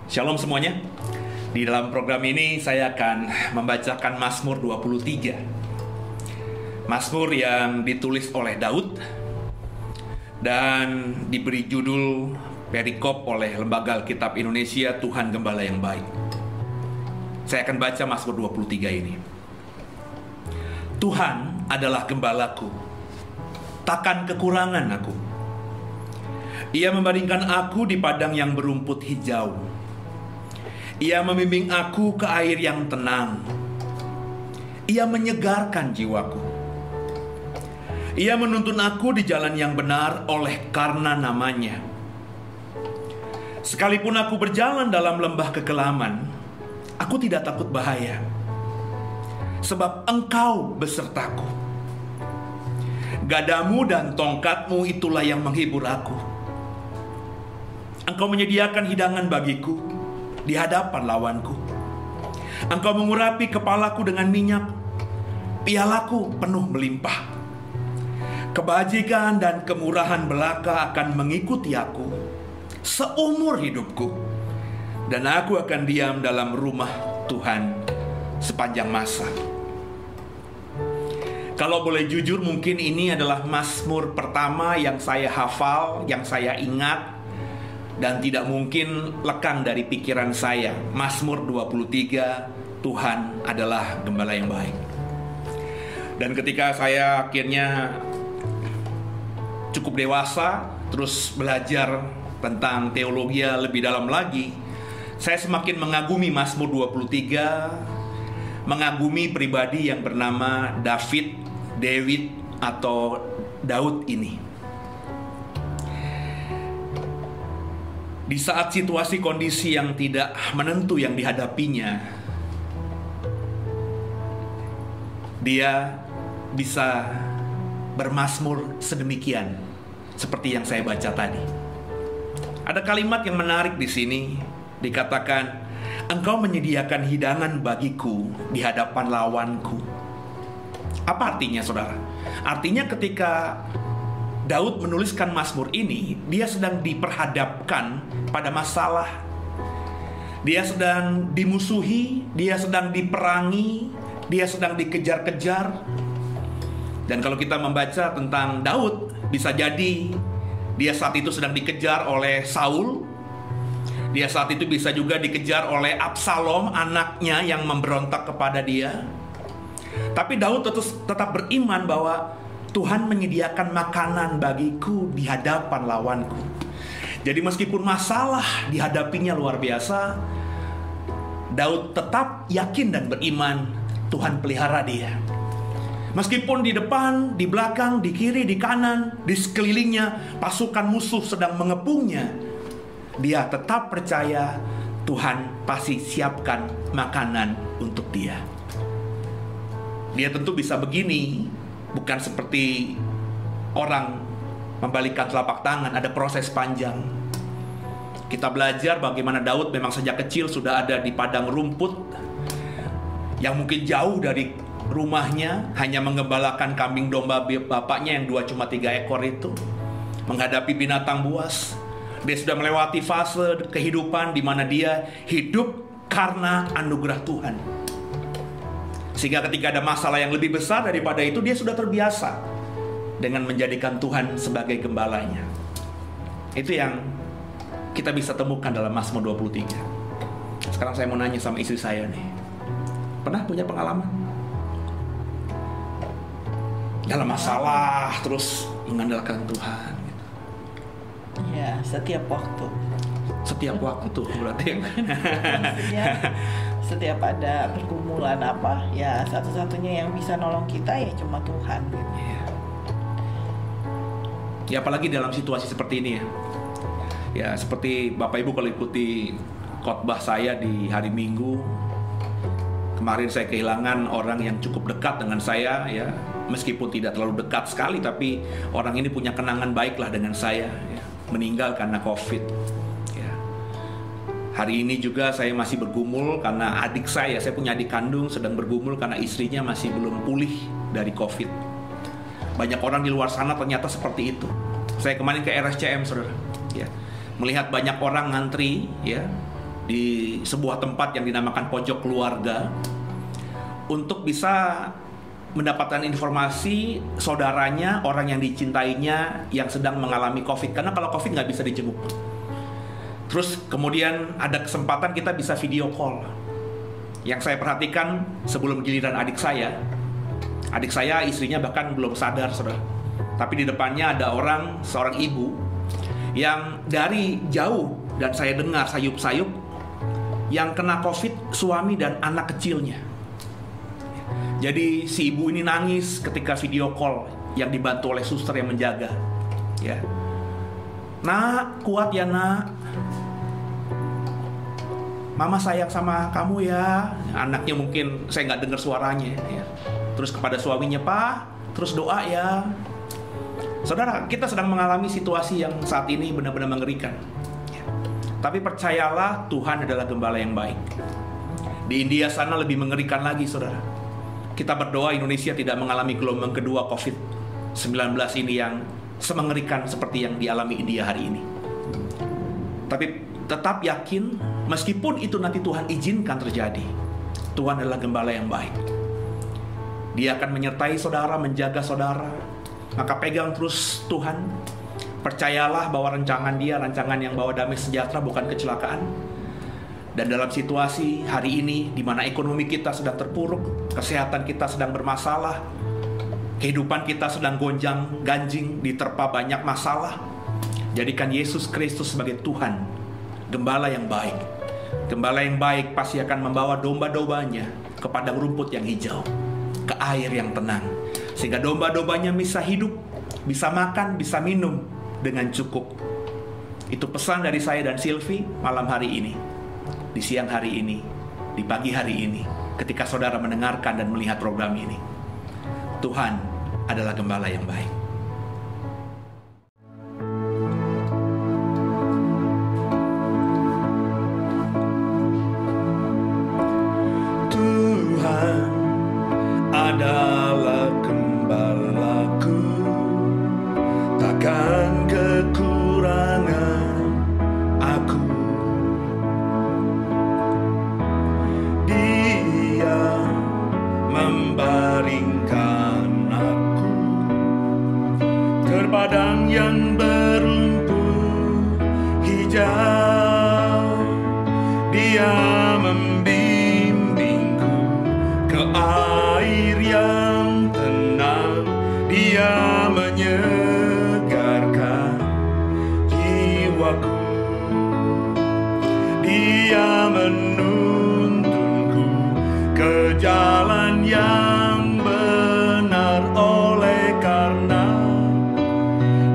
Shalom semuanya. Di dalam program ini saya akan membacakan Mazmur 23. Mazmur yang ditulis oleh Daud dan diberi judul perikop oleh Lembaga Alkitab Indonesia, Tuhan Gembala yang Baik. Saya akan baca Mazmur 23 ini. Tuhan adalah gembalaku, takkan kekurangan aku. Ia membandingkan aku di padang yang berumput hijau. Ia membimbing aku ke air yang tenang. Ia menyegarkan jiwaku. Ia menuntun aku di jalan yang benar oleh karena namanya. Sekalipun aku berjalan dalam lembah kekelaman, aku tidak takut bahaya, sebab Engkau besertaku. Gadamu dan tongkatmu itulah yang menghibur aku. Engkau menyediakan hidangan bagiku di hadapan lawanku. Engkau mengurapi kepalaku dengan minyak, pialaku penuh melimpah. Kebajikan dan kemurahan belaka akan mengikuti aku seumur hidupku, dan aku akan diam dalam rumah Tuhan sepanjang masa. Kalau boleh jujur, mungkin ini adalah Mazmur pertama yang saya hafal, yang saya ingat, dan tidak mungkin lekang dari pikiran saya. Mazmur 23, Tuhan adalah gembala yang baik. Dan ketika saya akhirnya cukup dewasa, terus belajar tentang teologi lebih dalam lagi, saya semakin mengagumi Mazmur 23, mengagumi pribadi yang bernama David atau Daud ini. Di saat situasi kondisi yang tidak menentu yang dihadapinya, dia bisa bermazmur sedemikian seperti yang saya baca tadi. Ada kalimat yang menarik di sini, dikatakan, Engkau menyediakan hidangan bagiku di hadapan lawanku. Apa artinya, saudara? Artinya ketika Daud menuliskan Mazmur ini, dia sedang diperhadapkan pada masalah. Dia sedang dimusuhi, dia sedang diperangi, dia sedang dikejar-kejar. Dan kalau kita membaca tentang Daud, bisa jadi dia saat itu sedang dikejar oleh Saul. Dia saat itu bisa juga dikejar oleh Absalom, anaknya yang memberontak kepada dia. Tapi Daud tetap beriman bahwa Tuhan menyediakan makanan bagiku di hadapan lawanku. Jadi meskipun masalah dihadapinya luar biasa, Daud tetap yakin dan beriman Tuhan pelihara dia. Meskipun di depan, di belakang, di kiri, di kanan, di sekelilingnya pasukan musuh sedang mengepungnya, dia tetap percaya Tuhan pasti siapkan makanan untuk dia. Dia tentu bisa begini, bukan seperti orang membalikkan telapak tangan, ada proses panjang. Kita belajar bagaimana Daud memang sejak kecil sudah ada di padang rumput yang mungkin jauh dari rumahnya, hanya menggembalakan kambing domba bapaknya yang cuma 3 ekor itu, menghadapi binatang buas. Dia sudah melewati fase kehidupan di mana dia hidup karena anugerah Tuhan. Sehingga ketika ada masalah yang lebih besar daripada itu, dia sudah terbiasa dengan menjadikan Tuhan sebagai gembalanya. Itu yang kita bisa temukan dalam Mazmur 23. Sekarang saya mau nanya sama istri saya nih. Pernah punya pengalaman dalam masalah terus mengandalkan Tuhan? Ya, setiap waktu. Setiap waktu berarti. Setiap ada pergumulan apa, ya satu-satunya yang bisa nolong kita ya cuma Tuhan. Ya apalagi dalam situasi seperti ini ya. Ya seperti Bapak Ibu kalau ikuti khotbah saya di hari Minggu kemarin, saya kehilangan orang yang cukup dekat dengan saya ya. Meskipun tidak terlalu dekat sekali, tapi orang ini punya kenangan baiklah dengan saya ya. Meninggal karena COVID ya. Hari ini juga saya masih bergumul karena adik saya punya adik kandung sedang bergumul karena istrinya masih belum pulih dari COVID. Banyak orang di luar sana ternyata seperti itu. Saya kemarin ke RSCM, saudara, ya, melihat banyak orang ngantri, ya, di sebuah tempat yang dinamakan pojok keluarga untuk bisa mendapatkan informasi saudaranya, orang yang dicintainya yang sedang mengalami COVID. Karena kalau COVID nggak bisa dijenguk. Terus kemudian ada kesempatan kita bisa video call. Yang saya perhatikan sebelum giliran adik saya istrinya bahkan belum sadar, saudara. Tapi di depannya ada seorang ibu yang dari jauh, dan saya dengar sayup-sayup, yang kena COVID suami dan anak kecilnya. Jadi si ibu ini nangis ketika video call yang dibantu oleh suster yang menjaga. Ya, nak, kuat ya nak. Mama sayang sama kamu ya. Anaknya mungkin saya nggak dengar suaranya. Ya. Terus kepada suaminya, Pak, terus doa ya. Saudara, kita sedang mengalami situasi yang saat ini benar-benar mengerikan. Ya. Tapi percayalah, Tuhan adalah gembala yang baik. Di India sana lebih mengerikan lagi, saudara. Kita berdoa Indonesia tidak mengalami gelombang kedua COVID-19 ini yang semengerikan seperti yang dialami India hari ini. Tapi tetap yakin, meskipun itu nanti Tuhan izinkan terjadi, Tuhan adalah gembala yang baik. Dia akan menyertai saudara, menjaga saudara. Maka pegang terus Tuhan. Percayalah bahwa rancangan Dia, rancangan yang bawa damai sejahtera, bukan kecelakaan. Dan dalam situasi hari ini di mana ekonomi kita sedang terpuruk, kesehatan kita sedang bermasalah, kehidupan kita sedang gonjang-ganjing, diterpa banyak masalah, jadikan Yesus Kristus sebagai Tuhan, gembala yang baik. Gembala yang baik pasti akan membawa domba-dombanya ke padang rumput yang hijau, ke air yang tenang, sehingga domba-dombanya bisa hidup, bisa makan, bisa minum dengan cukup. Itu pesan dari saya dan Silvi malam hari ini, di siang hari ini, di pagi hari ini, ketika saudara mendengarkan dan melihat program ini. Tuhan adalah gembala yang baik. Tuhan adalah gembalaku, takkan kekurangan aku. Dia membaringkan aku terpadang yang berumput hijau. Dia membimbingku ke air yang tenang. Dia menyegarkan jiwaku. Dia menuntunku ke jalan yang benar oleh karena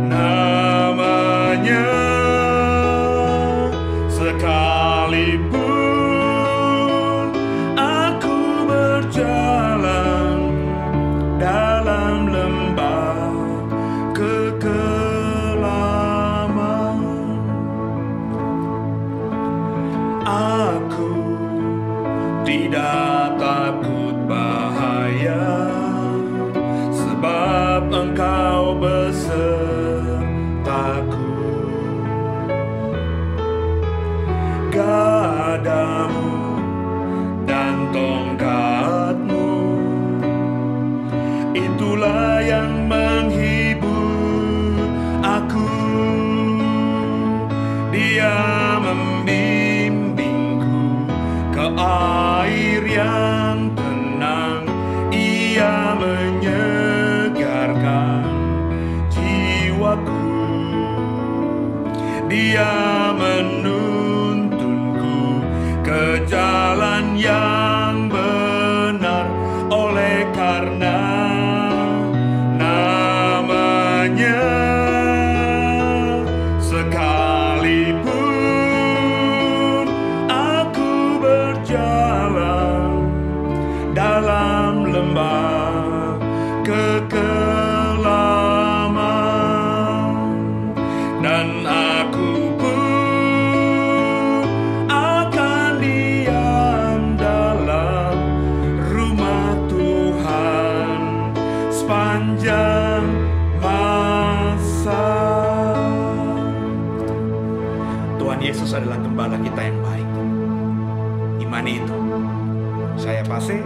namanya. Sekalipun aku berjalan dalam lembah kekelaman, aku tidak takut bahaya, sebab Engkau besertaku. Gadamu dan tongkatmu, itulah yang menghibur aku. Dia membimbingku ke air yang tenang. Ia menyegarkan jiwaku. Dia menuntunku ke jalan yang benar oleh karena namanya. Sekalipun aku berjalan dalam lembah kekelaman, dan aku pun akan diam dalam rumah Tuhan sepanjang masa. Tuhan Yesus adalah gembala kita yang baik. mengimani itu. Saya Pase,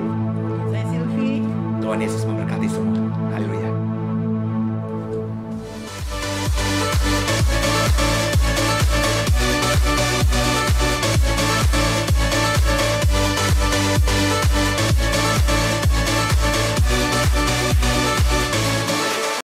Saya Silvi. Tuhan Yesus memberkati semua.